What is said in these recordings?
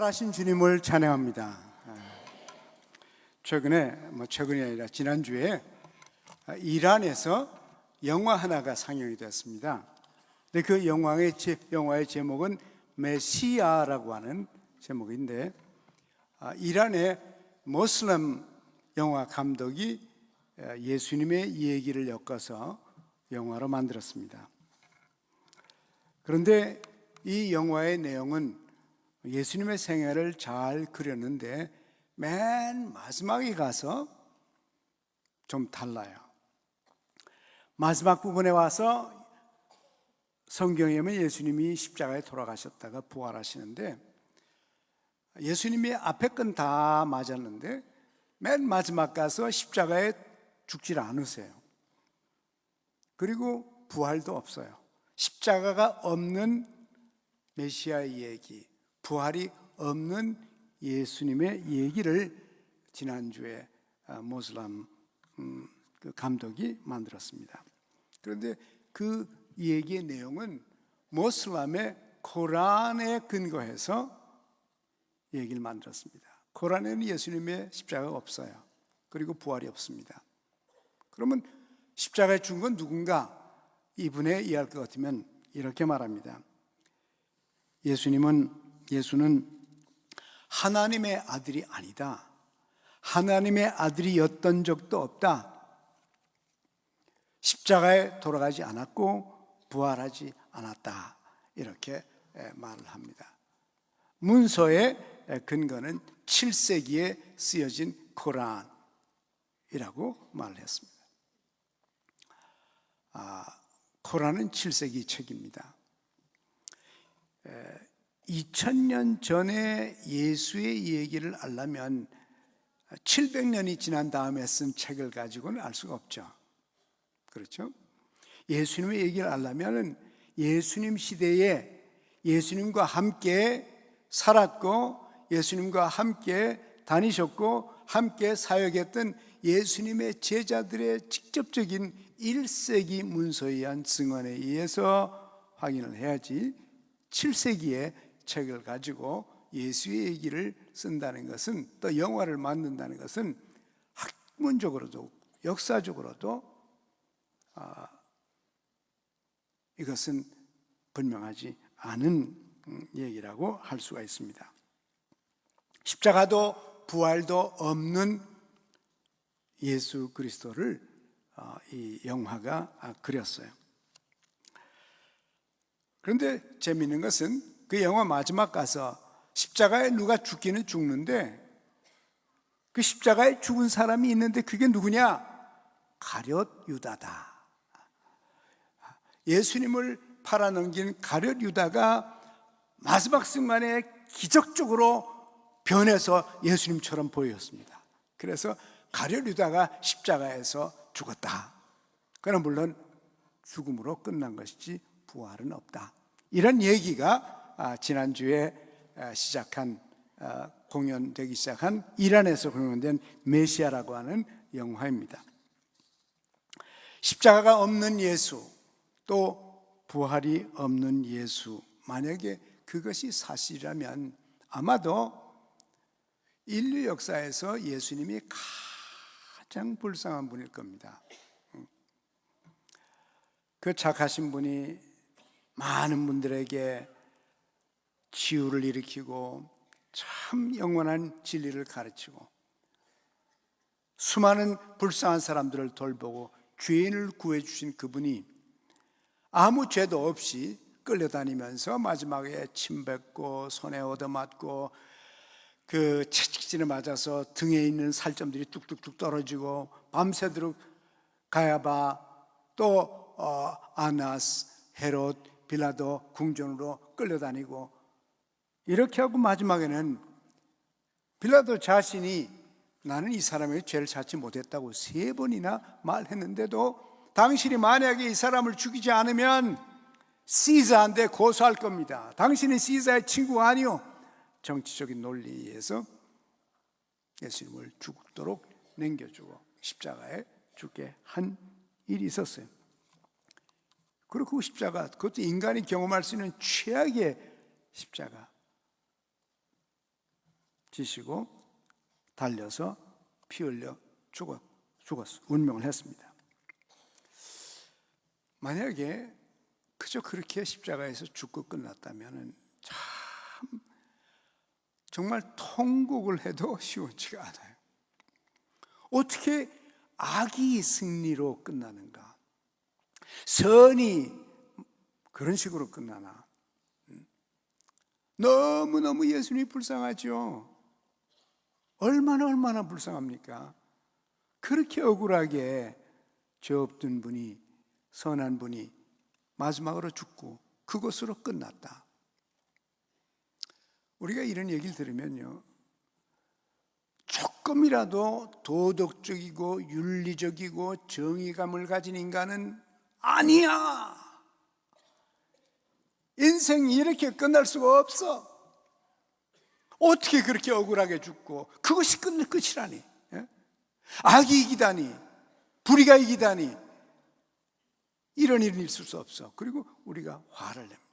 부활하신 주님을 찬양합니다. 최근이 아니라 지난주에 이란에서 영화 하나가 상영이 되었습니다. 근데 그 영화의 제목은 메시아라고 하는 제목인데, 이란의 모슬람 영화 감독이 예수님의 얘기를 엮어서 영화로 만들었습니다. 그런데 이 영화의 내용은 예수님의 생애를 잘 그렸는데 맨 마지막에 가서 좀 달라요. 마지막 부분에 와서 성경에 보면 예수님이 십자가에 돌아가셨다가 부활하시는데, 예수님이 앞에 건 다 맞았는데 맨 마지막 가서 십자가에 죽질 않으세요. 그리고 부활도 없어요. 십자가가 없는 메시아의 얘기, 부활이 없는 예수님의 얘기를 지난주에 모슬람 그 감독이 만들었습니다. 그런데 그 얘기의 내용은 모슬람의 코란에 근거해서 얘기를 만들었습니다. 코란에는 예수님의 십자가가 없어요. 그리고 부활이 없습니다. 그러면 십자가에 죽은 건 누군가? 이분에 이해할 것 같으면 이렇게 말합니다. 예수는 하나님의 아들이 아니다. 하나님의 아들이었던 적도 없다. 십자가에 돌아가지 않았고 부활하지 않았다. 이렇게 말을 합니다. 문서의 근거는 7세기에 쓰여진 코란이라고 말을 했습니다. 코란은 7세기 책입니다. 2000년 전에 예수의 얘기를 알려면 700년이 지난 다음에 쓴 책을 가지고는 알 수가 없죠. 그렇죠? 예수님의 얘기를 알려면 예수님 시대에 예수님과 함께 살았고 예수님과 함께 다니셨고 함께 사역했던 예수님의 제자들의 직접적인 1세기 문서에 의한 증언에 의해서 확인을 해야지, 7세기의 책을 가지고 예수의 얘기를 쓴다는 것은, 또 영화를 만든다는 것은 학문적으로도 역사적으로도 이것은 분명하지 않은 얘기라고 할 수가 있습니다. 십자가도 부활도 없는 예수 그리스도를 이 영화가 그렸어요. 그런데 재미있는 것은 그 영화 마지막 가서 십자가에 누가 죽기는 죽는데, 그 십자가에 죽은 사람이 있는데 그게 누구냐? 가룟 유다다. 예수님을 팔아넘긴 가룟 유다가 마지막 순간에 기적적으로 변해서 예수님처럼 보였습니다. 그래서 가룟 유다가 십자가에서 죽었다. 그러나 물론 죽음으로 끝난 것이지 부활은 없다. 이런 얘기가 지난주에 공연되기 시작한 이란에서 공연된 메시아라고 하는 영화입니다. 십자가가 없는 예수, 또 부활이 없는 예수, 만약에 그것이 사실이라면 아마도 인류 역사에서 예수님이 가장 불쌍한 분일 겁니다. 그 착하신 분이 많은 분들에게 치유를 일으키고 참 영원한 진리를 가르치고 수많은 불쌍한 사람들을 돌보고 죄인을 구해주신 그분이 아무 죄도 없이 끌려다니면서 마지막에 침뱉고 손에 얻어맞고 그 채찍질에 맞아서 등에 있는 살점들이 뚝뚝뚝 떨어지고 밤새도록 가야바, 또 아나스, 헤롯, 빌라도 궁전으로 끌려다니고, 이렇게 하고 마지막에는 빌라도 자신이 나는 이 사람의 죄를 찾지 못했다고 3번이나 말했는데도 당신이 만약에 이 사람을 죽이지 않으면 시자한테 고소할 겁니다. 당신은 시자의 친구가 아니오. 정치적인 논리에 의해서 예수님을 죽도록 남겨주고 십자가에 죽게 한 일이 있었어요. 그리고 그 십자가, 그것도 인간이 경험할 수 있는 최악의 십자가, 지시고 달려서 피 흘려 죽었어. 운명을 했습니다. 만약에 그저 그렇게 십자가에서 죽고 끝났다면 참 정말 통곡을 해도 시원치가 않아요. 어떻게 악이 승리로 끝나는가? 선이 그런 식으로 끝나나? 너무너무 예수님이 불쌍하죠. 얼마나 불쌍합니까? 그렇게 억울하게 죄 없던 분이, 선한 분이 마지막으로 죽고 그것으로 끝났다. 우리가 이런 얘기를 들으면요, 조금이라도 도덕적이고 윤리적이고 정의감을 가진 인간은 아니야, 인생이 이렇게 끝날 수가 없어, 어떻게 그렇게 억울하게 죽고 그것이 끝이라니, 악이 이기다니, 불의가 이기다니, 이런 일은 있을 수 없어. 그리고 우리가 화를 냅니다.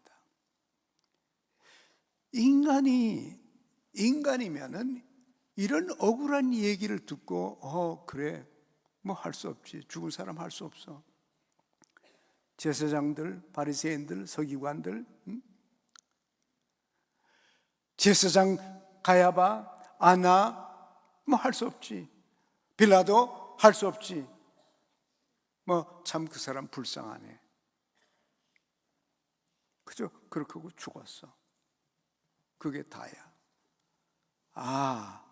인간이면은 이런 억울한 얘기를 듣고 그래, 뭐 할 수 없지, 죽은 사람 할 수 없어. 제사장들, 바리새인들, 서기관들, 제사장 가야바, 아나, 뭐 할 수 없지. 빌라도 할 수 없지. 뭐 참 그 사람 불쌍하네. 그저 그렇게 하고 죽었어. 그게 다야. 아,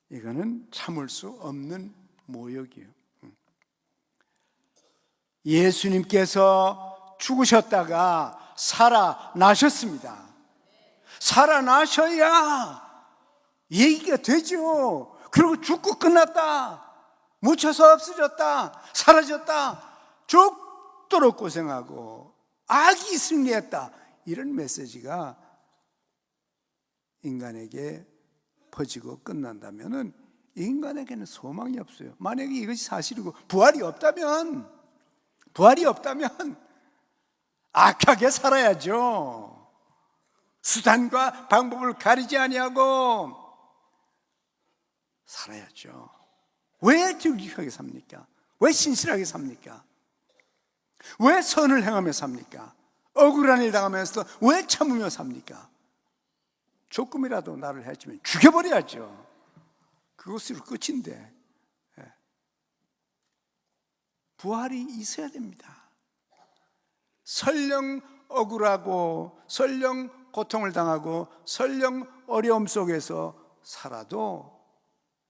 이거는 참을 수 없는 모욕이에요. 예수님께서 죽으셨다가 살아나셨습니다. 살아나셔야 얘기가 되죠. 그리고 죽고 끝났다, 묻혀서 없어졌다, 사라졌다, 죽도록 고생하고 악이 승리했다, 이런 메시지가 인간에게 퍼지고 끝난다면 인간에게는 소망이 없어요. 만약에 이것이 사실이고 부활이 없다면 악하게 살아야죠. 수단과 방법을 가리지 아니하고 살아야죠. 왜 정직하게 삽니까? 왜 신실하게 삽니까? 왜 선을 행하며 삽니까? 억울한 일 당하면서도 왜 참으며 삽니까? 조금이라도 나를 해치면 죽여버려야죠. 그것으로 끝인데. 부활이 있어야 됩니다. 설령 억울하고 설령 고통을 당하고 설령 어려움 속에서 살아도,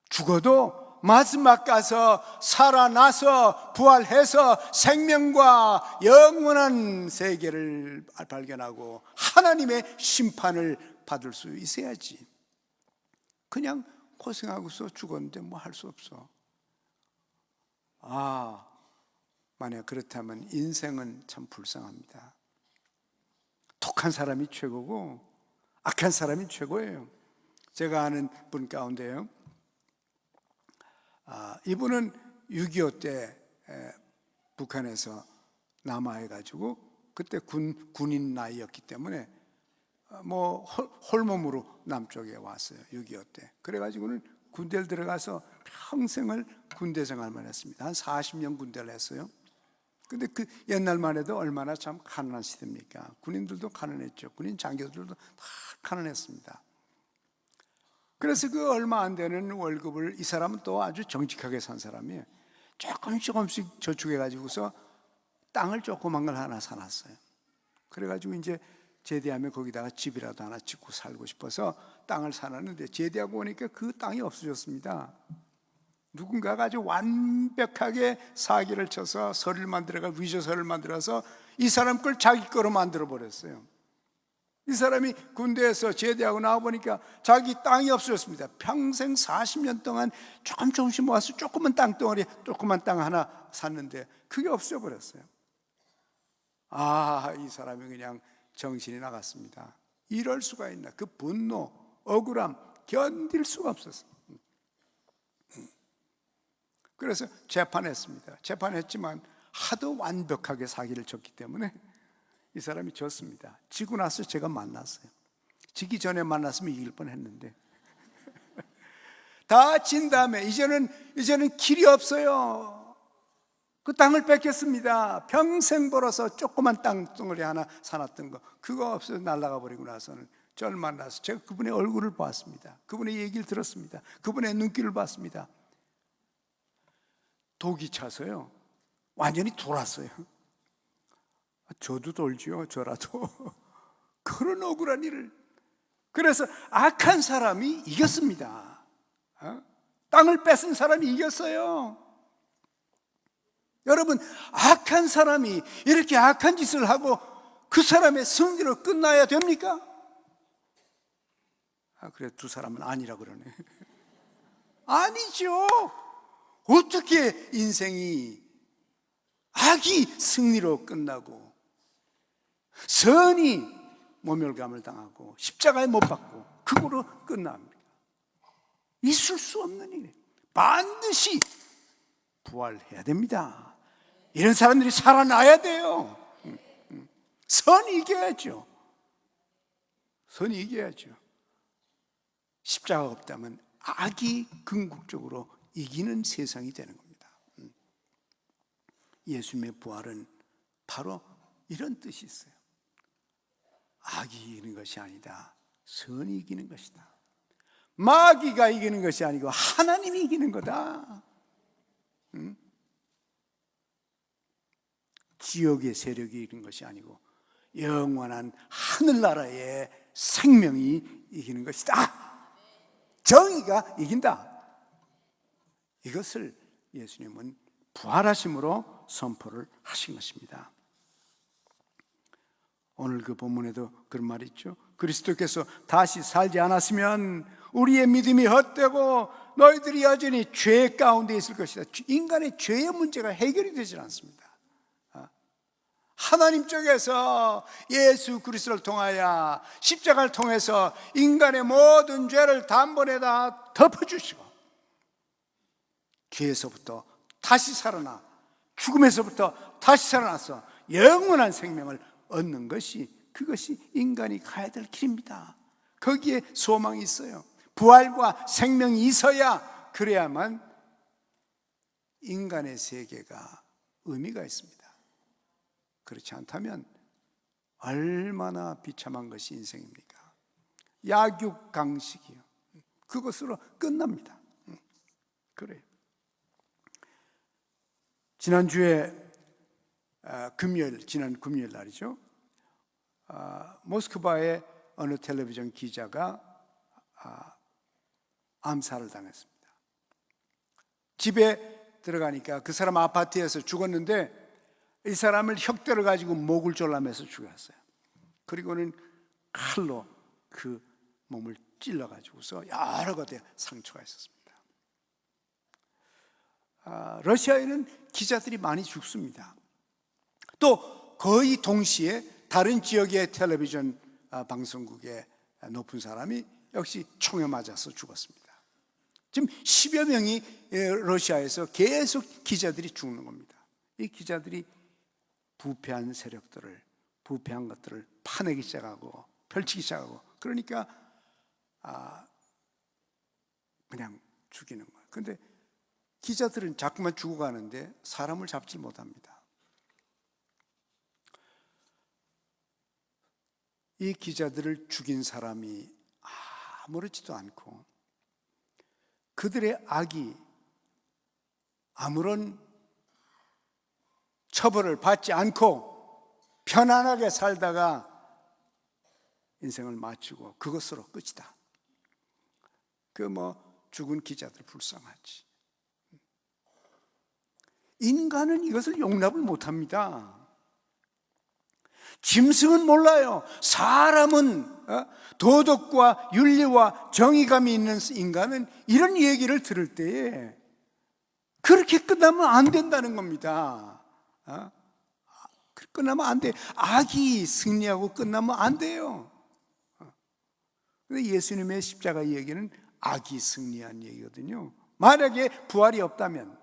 죽어도 마지막 가서 살아나서 부활해서 생명과 영원한 세계를 발견하고 하나님의 심판을 받을 수 있어야지. 그냥 고생하고서 죽었는데 뭐 할 수 없어. 만약 그렇다면 인생은 참 불쌍합니다. 독한 사람이 최고고 악한 사람이 최고예요. 제가 아는 분 가운데요, 이분은 6.25 때 북한에서 남하해가지고 그때 군인 나이였기 때문에 뭐 홀몸으로 남쪽에 왔어요. 6.25 때. 그래가지고는 군대를 들어가서 평생을 군대 생활만 했습니다. 한 40년 군대를 했어요. 근데 그 옛날만 해도 얼마나 참 가난한 시대입니까? 군인들도 가난했죠. 군인 장교들도 다 가난했습니다. 그래서 그 얼마 안 되는 월급을, 이 사람은 또 아주 정직하게 산 사람이에요. 조금씩 저축해가지고서 땅을 조그만 걸 하나 사놨어요. 그래가지고 이제 제대하면 거기다가 집이라도 하나 짓고 살고 싶어서 땅을 사놨는데, 제대하고 오니까 그 땅이 없어졌습니다. 누군가가 아주 완벽하게 사기를 쳐서 서류를 만들어가, 위조서를 만들어서 이 사람 걸 자기 거로 만들어 버렸어요. 이 사람이 군대에서 제대하고 나와보니까 자기 땅이 없어졌습니다. 평생 40년 동안 조금씩 모아서 조그만 땅덩어리, 조그만 땅 하나 샀는데 그게 없어져 버렸어요. 이 사람이 그냥 정신이 나갔습니다. 이럴 수가 있나. 그 분노, 억울함 견딜 수가 없었어요. 그래서 재판했습니다. 재판했지만 하도 완벽하게 사기를 쳤기 때문에 이 사람이 졌습니다. 지고 나서 제가 만났어요. 지기 전에 만났으면 이길 뻔했는데 다 진 다음에 이제는 길이 없어요. 그 땅을 뺏겼습니다. 평생 벌어서 조그만 땅덩어리 하나 사놨던 거, 그거 없어서 날아가 버리고 나서는 저를 만나서 제가 그분의 얼굴을 봤습니다. 그분의 얘기를 들었습니다. 그분의 눈길을 봤습니다. 독이 차서요, 완전히 돌았어요. 저도 돌지요, 저라도. 그런 억울한 일을. 그래서 악한 사람이 이겼습니다. 땅을 뺏은 사람이 이겼어요. 여러분, 악한 사람이 이렇게 악한 짓을 하고 그 사람의 승리로 끝나야 됩니까? 그래, 두 사람은 아니라 그러네. 아니죠. 어떻게 인생이 악이 승리로 끝나고 선이 모멸감을 당하고 십자가에 못 박고 그거로 끝납니다. 있을 수 없는 일이에요. 반드시 부활해야 됩니다. 이런 사람들이 살아나야 돼요. 선이 이겨야죠. 선이 이겨야죠. 십자가가 없다면 악이 궁극적으로 이기는 세상이 되는 겁니다. 예수님의 부활은 바로 이런 뜻이 있어요. 악이 이기는 것이 아니다, 선이 이기는 것이다. 마귀가 이기는 것이 아니고 하나님이 이기는 거다. 지역의 세력이 이기는 것이 아니고 영원한 하늘나라의 생명이 이기는 것이다. 정의가 이긴다. 이것을 예수님은 부활하심으로 선포를 하신 것입니다. 오늘 그 본문에도 그런 말이 있죠. 그리스도께서 다시 살지 않았으면 우리의 믿음이 헛되고 너희들이 여전히 죄 가운데 있을 것이다. 인간의 죄의 문제가 해결이 되질 않습니다. 하나님 쪽에서 예수 그리스도를 통하여 십자가를 통해서 인간의 모든 죄를 단번에 다 덮어주시고 죄에서부터 다시 살아나 죽음에서부터 다시 살아나서 영원한 생명을 얻는 것이, 그것이 인간이 가야 될 길입니다. 거기에 소망이 있어요. 부활과 생명이 있어야, 그래야만 인간의 세계가 의미가 있습니다. 그렇지 않다면 얼마나 비참한 것이 인생입니까? 약육강식이요. 그것으로 끝납니다. 그래요. 지난주에 지난 금요일 날이죠. 모스크바의 어느 텔레비전 기자가 암살을 당했습니다. 집에 들어가니까 그 사람 아파트에서 죽었는데 이 사람을 혁대를 가지고 목을 졸라매서 죽였어요. 그리고는 칼로 그 몸을 찔러가지고서 여러 가지 상처가 있었습니다. 러시아에는 기자들이 많이 죽습니다. 또 거의 동시에 다른 지역의 텔레비전 방송국의 높은 사람이 역시 총에 맞아서 죽었습니다. 지금 10여 명이 러시아에서 계속 기자들이 죽는 겁니다. 이 기자들이 부패한 세력들을, 부패한 것들을 파내기 시작하고 펼치기 시작하고, 그러니까 그냥 죽이는 거예요. 그런데 기자들은 자꾸만 죽어가는데 사람을 잡지 못합니다. 이 기자들을 죽인 사람이 아무렇지도 않고 그들의 악이 아무런 처벌을 받지 않고 편안하게 살다가 인생을 마치고 그것으로 끝이다. 죽은 기자들 불쌍하지. 인간은 이것을 용납을 못합니다. 짐승은 몰라요. 사람은, 도덕과 윤리와 정의감이 있는 인간은 이런 얘기를 들을 때에 그렇게 끝나면 안 된다는 겁니다. 끝나면 안 돼. 악이 승리하고 끝나면 안 돼요. 그런데 예수님의 십자가 얘기는 악이 승리한 얘기거든요. 만약에 부활이 없다면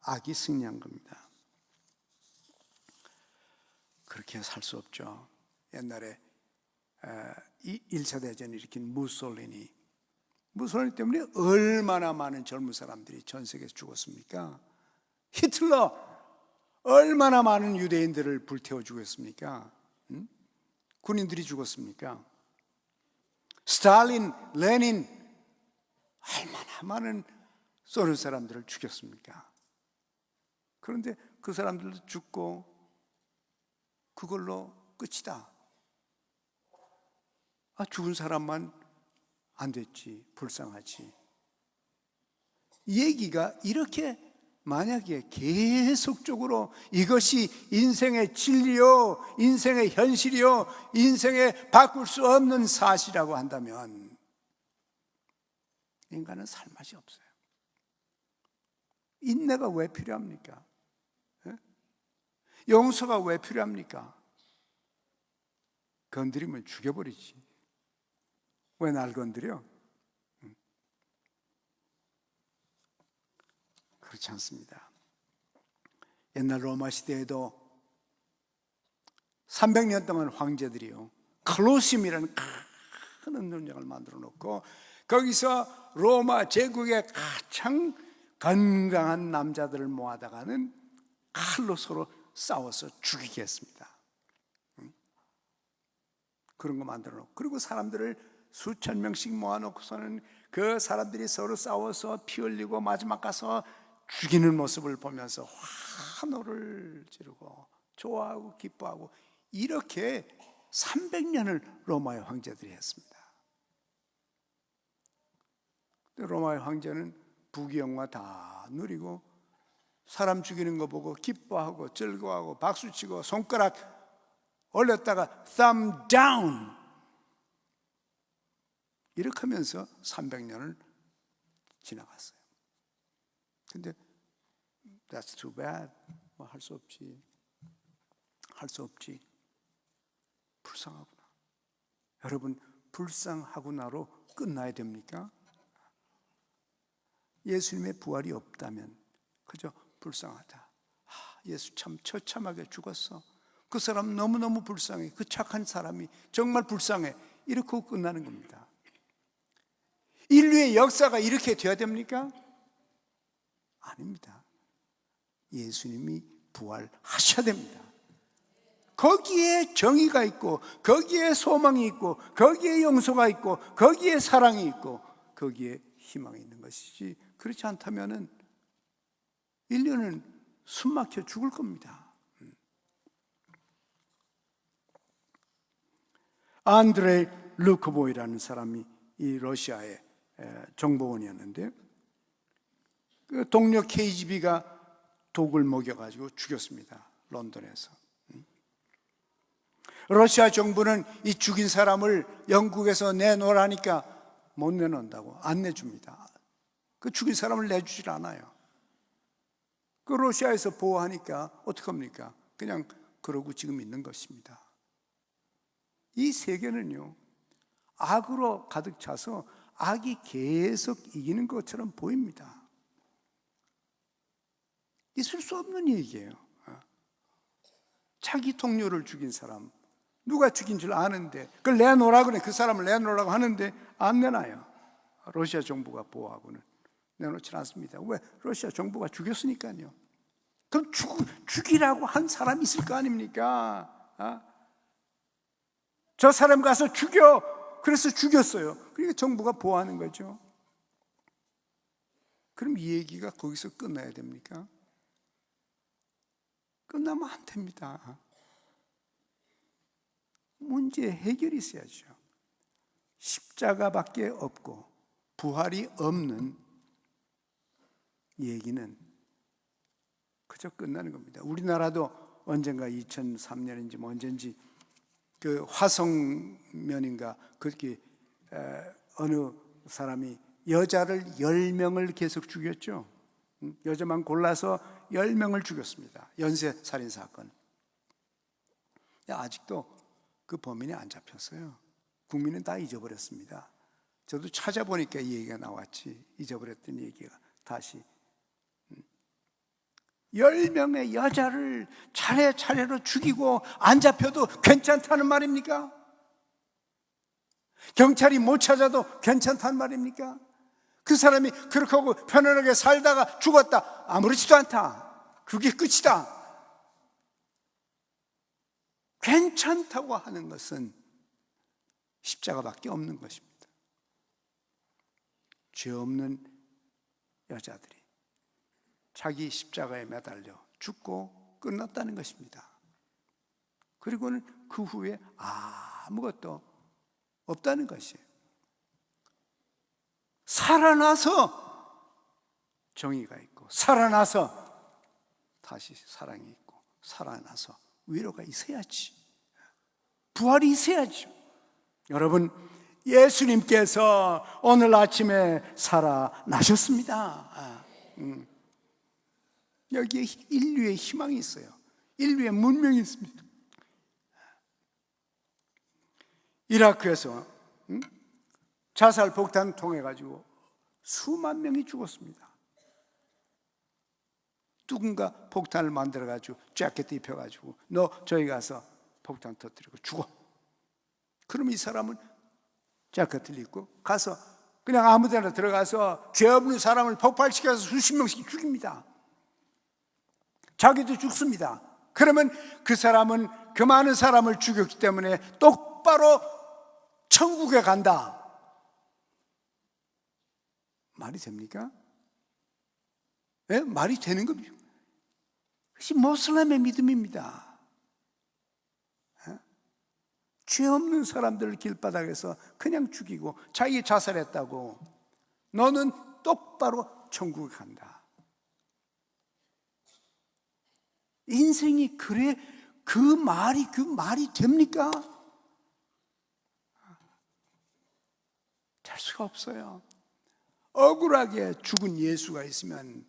악이 승리한 겁니다. 그렇게 살 수 없죠. 옛날에 1차 대전을 일으킨 무솔리니 때문에 얼마나 많은 젊은 사람들이 전 세계에서 죽었습니까? 히틀러 얼마나 많은 유대인들을 불태워 죽였습니까? 군인들이 죽었습니까? 스탈린, 레닌 얼마나 많은 소련 사람들을 죽였습니까? 그런데 그 사람들도 죽고 그걸로 끝이다. 죽은 사람만 안 됐지, 불쌍하지. 이 얘기가 이렇게 만약에 계속적으로 이것이 인생의 진리요, 인생의 현실이요, 인생의 바꿀 수 없는 사실이라고 한다면 인간은 살 맛이 없어요. 인내가 왜 필요합니까? 용서가 왜 필요합니까? 건드리면 죽여버리지. 왜 날 건드려? 그렇지 않습니다. 옛날 로마 시대에도 300년 동안 황제들이요, 콜로세움이라는 큰 운동장을 만들어 놓고 거기서 로마 제국의 가장 건강한 남자들을 모아다가는 칼로 서로 싸워서 죽이게 했습니다. 그런 거 만들어 놓고, 그리고 사람들을 수천 명씩 모아놓고서는 그 사람들이 서로 싸워서 피 흘리고 마지막 가서 죽이는 모습을 보면서 환호를 지르고 좋아하고 기뻐하고, 이렇게 300년을 로마의 황제들이 했습니다. 로마의 황제는 부귀영화 다 누리고 사람 죽이는 거 보고 기뻐하고 즐거워하고 박수치고 손가락 올렸다가 thumb down 이렇게 하면서 300년을 지나갔어요. 근데 that's too bad. 뭐 할 수 없지. 불쌍하구나. 여러분, 불쌍하구나로 끝나야 됩니까? 예수님의 부활이 없다면 그저 불쌍하다. 예수 참 처참하게 죽었어. 그 사람 너무너무 불쌍해. 그 착한 사람이 정말 불쌍해. 이렇게 끝나는 겁니다. 인류의 역사가 이렇게 되어야 됩니까? 아닙니다. 예수님이 부활하셔야 됩니다. 거기에 정의가 있고, 거기에 소망이 있고, 거기에 용서가 있고, 거기에 사랑이 있고, 거기에 희망이 있는 것이지, 그렇지 않다면 인류는 숨막혀 죽을 겁니다. 안드레이 루코보이라는 사람이 이 러시아의 정보원이었는데, 그 동료 KGB가 독을 먹여가지고 죽였습니다. 런던에서. 러시아 정부는 이 죽인 사람을 영국에서 내놓으라니까 못 내놓는다고 안 내줍니다. 그 죽인 사람을 내주질 않아요. 그 러시아에서 보호하니까 어떡합니까? 그냥 그러고 지금 있는 것입니다. 이 세계는요, 악으로 가득 차서 악이 계속 이기는 것처럼 보입니다. 있을 수 없는 얘기예요. 자기 동료를 죽인 사람, 누가 죽인 줄 아는데 그걸 내놓으라고 그래. 그 사람을 내놓으라고 하는데 안 내놔요. 러시아 정부가 보호하고는 내놓지 않습니다. 왜? 러시아 정부가 죽였으니까요. 그럼 죽이라고 한 사람이 있을 거 아닙니까? 저 사람 가서 죽여. 그래서 죽였어요. 그러니까 정부가 보호하는 거죠. 그럼 이 얘기가 거기서 끝나야 됩니까? 끝나면 안 됩니다. 문제 해결이 있어야죠. 십자가밖에 없고 부활이 없는 얘기는 그저 끝나는 겁니다. 우리나라도 언젠가 2003년인지 뭐 언젠지 그 화성면인가 그렇게 어느 사람이 여자를 10명을 계속 죽였죠. 여자만 골라서 10명을 죽였습니다. 연쇄살인 사건. 아직도 그 범인이 안 잡혔어요. 국민은 다 잊어버렸습니다. 저도 찾아보니까 이 얘기가 나왔지. 잊어버렸던 얘기가 다시 10명의 여자를 차례차례로 죽이고 안 잡혀도 괜찮다는 말입니까? 경찰이 못 찾아도 괜찮단 말입니까? 그 사람이 그렇게 하고 편안하게 살다가 죽었다, 아무렇지도 않다, 그게 끝이다, 괜찮다고 하는 것은 십자가밖에 없는 것입니다. 죄 없는 여자들이 자기 십자가에 매달려 죽고 끝났다는 것입니다. 그리고는 그 후에 아무것도 없다는 것이에요. 살아나서 정의가 있고, 살아나서 다시 사랑이 있고, 살아나서 위로가 있어야지, 부활이 있어야죠. 여러분, 예수님께서 오늘 아침에 살아나셨습니다. 여기에 인류의 희망이 있어요. 인류의 문명이 있습니다. 이라크에서 자살 폭탄 통해 가지고 수만 명이 죽었습니다. 누군가 폭탄을 만들어 가지고 재킷 입혀 가지고 너 저기 가서 폭탄 터뜨리고 죽어. 그럼 이 사람은 재킷을 입고 가서 그냥 아무 데나 들어가서 죄 없는 사람을 폭발시켜서 수십 명씩 죽입니다. 자기도 죽습니다. 그러면 그 사람은 그 많은 사람을 죽였기 때문에 똑바로 천국에 간다. 말이 됩니까? 네? 말이 되는 겁니다. 그것이 모슬람의 믿음입니다. 네? 죄 없는 사람들을 길바닥에서 그냥 죽이고 자기 자살했다고 너는 똑바로 천국에 간다. 인생이 그래, 그 말이 됩니까? 될 수가 없어요. 억울하게 죽은 예수가 있으면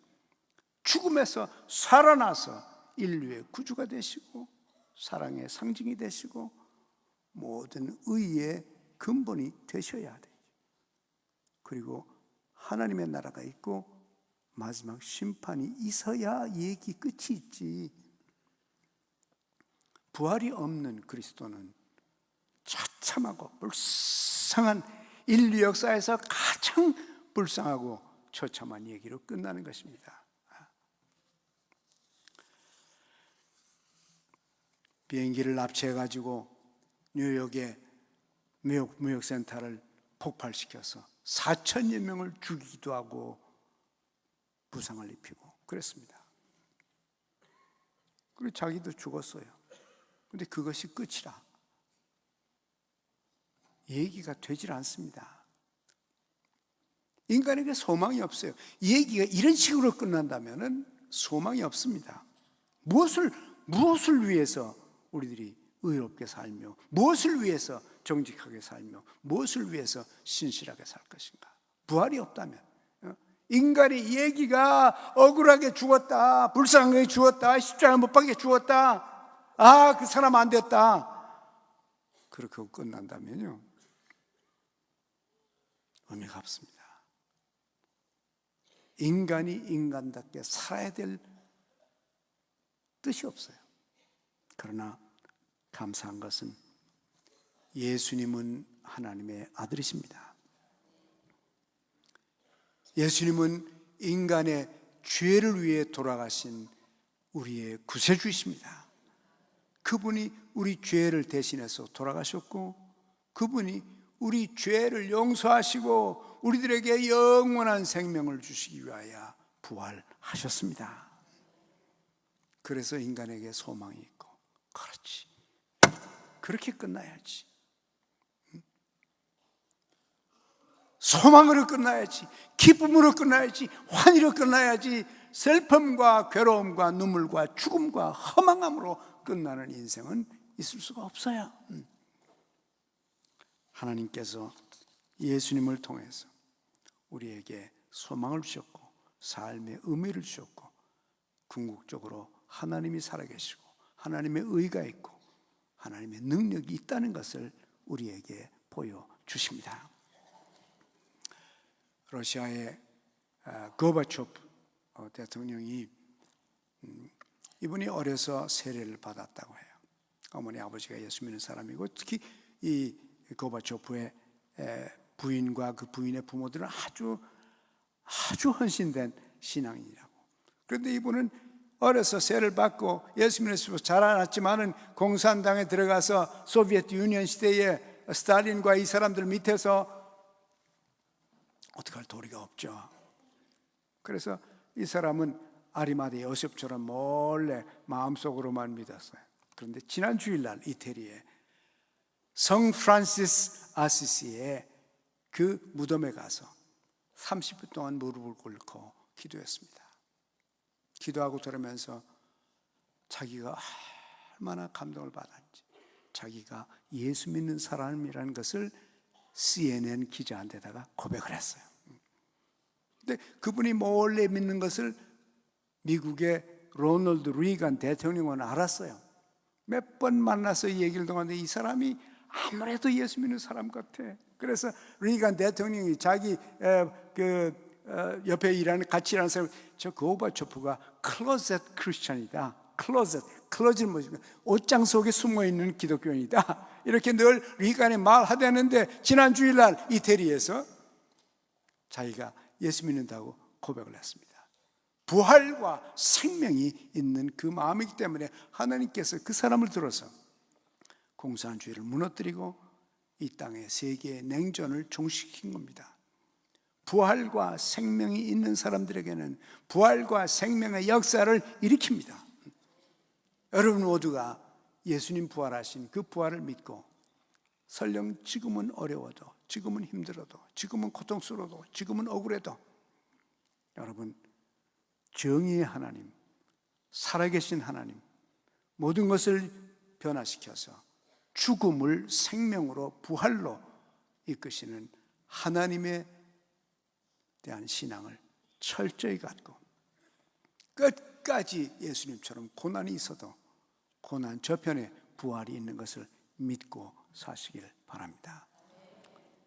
죽음에서 살아나서 인류의 구주가 되시고 사랑의 상징이 되시고 모든 의의 근본이 되셔야 돼요. 그리고 하나님의 나라가 있고 마지막 심판이 있어야 얘기 끝이 있지. 부활이 없는 그리스도는 처참하고 불쌍한, 인류 역사에서 가장 불쌍하고 처참한 얘기로 끝나는 것입니다. 비행기를 납치해가지고 뉴욕의 무역센터를 폭발시켜서 4천여 명을 죽이기도 하고 부상을 입히고 그랬습니다. 그리고 자기도 죽었어요. 근데 그것이 끝이라 얘기가 되질 않습니다. 인간에게 소망이 없어요. 얘기가 이런 식으로 끝난다면 소망이 없습니다. 무엇을 위해서 우리들이 의롭게 살며, 무엇을 위해서 정직하게 살며, 무엇을 위해서 신실하게 살 것인가? 부활이 없다면, 인간의 얘기가 억울하게 죽었다, 불쌍하게 죽었다, 십자가 못 박게 죽었다, 그 사람 안 됐다, 그렇게 끝난다면요, 의미가 없습니다. 인간이 인간답게 살아야 될 뜻이 없어요. 그러나 감사한 것은 예수님은 하나님의 아들이십니다. 예수님은 인간의 죄를 위해 돌아가신 우리의 구세주이십니다. 그분이 우리 죄를 대신해서 돌아가셨고, 그분이 우리 죄를 용서하시고 우리들에게 영원한 생명을 주시기 위하여 부활하셨습니다. 그래서 인간에게 소망이 있고, 그렇지, 그렇게 끝나야지. 소망으로 끝나야지, 기쁨으로 끝나야지, 환희로 끝나야지. 슬픔과 괴로움과 눈물과 죽음과 허망함으로 끝나는 인생은 있을 수가 없어요. 하나님께서 예수님을 통해서 우리에게 소망을 주셨고 삶의 의미를 주셨고 궁극적으로 하나님이 살아계시고 하나님의 의가 있고 하나님의 능력이 있다는 것을 우리에게 보여주십니다. 러시아의 고바초프 대통령이 이분이 어려서 세례를 받았다고 해요. 어머니 아버지가 예수 믿는 사람이고 특히 이 고바초프의 부인과 그 부인의 부모들은 아주 헌신된 신앙인이라고. 그런데 이분은 어려서 세를 받고 예수 믿으면서 자라났지만은 공산당에 들어가서 소비에트 유니언 시대에 스탈린과 이 사람들 밑에서 어떻게 할 도리가 없죠. 그래서 이 사람은 아리마대 요셉처럼 몰래 마음속으로만 믿었어요. 그런데 지난 주일날 이태리에 성 프란시스 아시시의 그 무덤에 가서 30분 동안 무릎을 꿇고 기도했습니다. 기도하고 들으면서 자기가 얼마나 감동을 받았는지, 자기가 예수 믿는 사람이라는 것을 CNN 기자한테다가 고백을 했어요. 근데 그분이 몰래 믿는 것을 미국의 로널드 리간 대통령은 알았어요. 몇 번 만나서 이 얘기를 통하는데 이 사람이 아무래도 예수 믿는 사람 같아. 그래서 리간 대통령이 자기 옆에 같이 일하는 사람, 저 고바초프가 클로젯 크리스천이다. 클로젯 뭐지? 옷장 속에 숨어 있는 기독교인이다. 이렇게 늘 리간에 말하대는데 지난 주일날 이태리에서 자기가 예수 믿는다고 고백을 했습니다. 부활과 생명이 있는 그 마음이기 때문에 하나님께서 그 사람을 들어서 공산주의를 무너뜨리고 이 땅의 세계의 냉전을 종식시킨 겁니다. 부활과 생명이 있는 사람들에게는 부활과 생명의 역사를 일으킵니다. 여러분 모두가 예수님 부활하신 그 부활을 믿고 설령 지금은 어려워도, 지금은 힘들어도, 지금은 고통스러워도, 지금은 억울해도 여러분 정의의 하나님, 살아계신 하나님, 모든 것을 변화시켜서 죽음을 생명으로 부활로 이끄시는 하나님에 대한 신앙을 철저히 갖고 끝까지 예수님처럼 고난이 있어도 고난 저편에 부활이 있는 것을 믿고 사시길 바랍니다.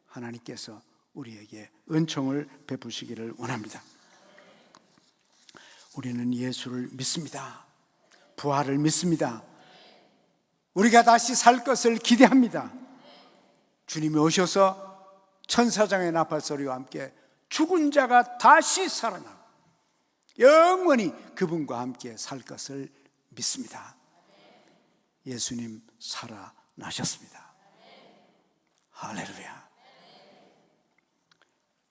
하나님께서 우리에게 은총을 베푸시기를 원합니다. 우리는 예수를 믿습니다. 부활을 믿습니다. 우리가 다시 살 것을 기대합니다. 주님이 오셔서 천사장의 나팔소리와 함께 죽은 자가 다시 살아나고 영원히 그분과 함께 살 것을 믿습니다. 예수님 살아나셨습니다. 할렐루야.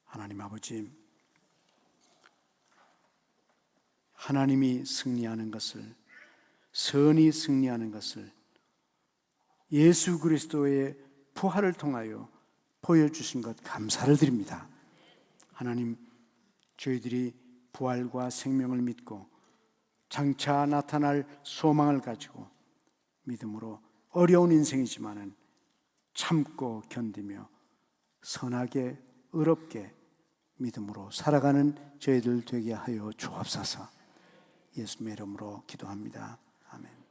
하나님 아버지, 하나님이 승리하는 것을, 선이 승리하는 것을 예수 그리스도의 부활을 통하여 보여주신 것 감사를 드립니다. 하나님, 저희들이 부활과 생명을 믿고 장차 나타날 소망을 가지고 믿음으로 어려운 인생이지만은 참고 견디며 선하게 의롭게 믿음으로 살아가는 저희들 되게 하여 주옵소서. 예수님의 이름으로 기도합니다. 아멘.